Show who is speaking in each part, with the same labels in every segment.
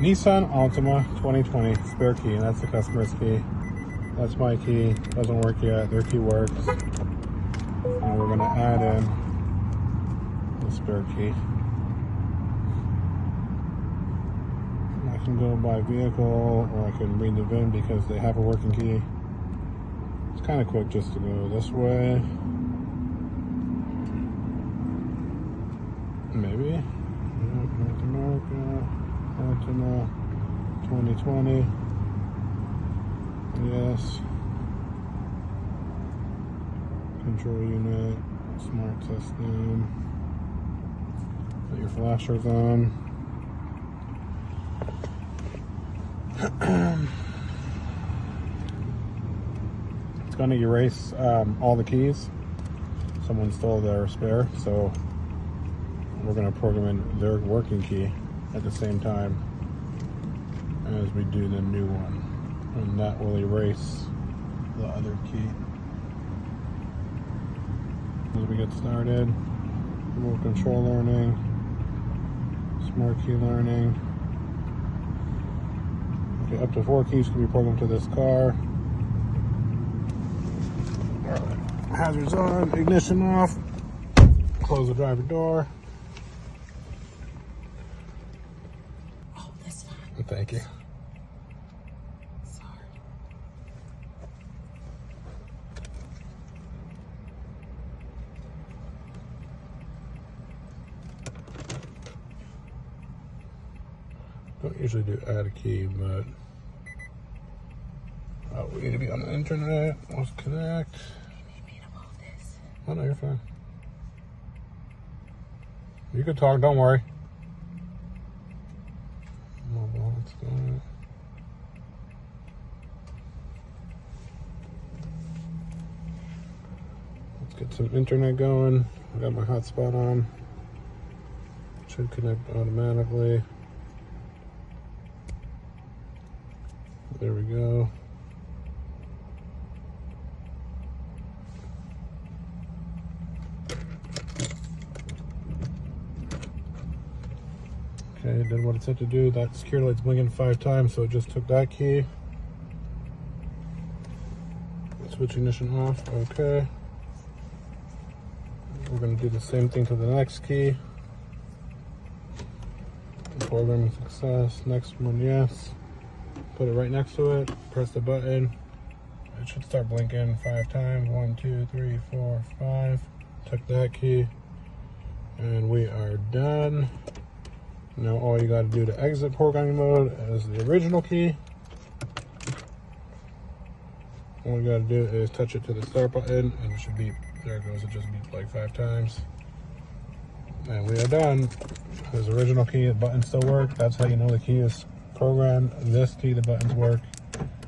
Speaker 1: Nissan Altima 2020 spare key. That's the customer's key. That's my key. Doesn't work yet. Their key works. And we're gonna add in the spare key. I can go by vehicle, or I can read the VIN because they have a working key. It's kind of quick just to go this way. Maybe. North America, Altima 2020. Yes. Control unit, smart system. Put your flashers on. It's going to erase all the keys. Someone stole their spare, so we're going to program in their working key at the same time as we do the new one, and that will erase the other key. As we get started, remote control learning, smart key learning. Okay, up to 4 keys can be programmed to this car. Hazards on, ignition off, close the driver door.
Speaker 2: Oh, that's fine.
Speaker 1: Thank you.
Speaker 2: Sorry.
Speaker 1: Don't usually do add a key, but we need to be on the internet. Let's connect. Oh no, you're fine. You can talk, don't worry. Mobile, let's go. Let's get some internet going. I got my hotspot on. Should connect automatically. There we go. Okay, did what it said to do. That security light's blinking 5 times, so it just took that key. Switch ignition off. Okay. We're going to do the same thing to the next key. Programming success. Next one, yes. Put it right next to it. Press the button. It should start blinking 5 times. 1, 2, 3, 4, 5. Took that key. And we are done. Now all you got to do to exit programming mode is the original key. All you got to do is touch it to the start button and it should beep. There it goes. It just beeped like 5 times. And we are done. His original key, the buttons still work. That's how you know the key is programmed. This key, the buttons work.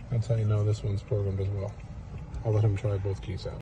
Speaker 1: That's how you know this one's programmed as well. I'll let him try both keys out.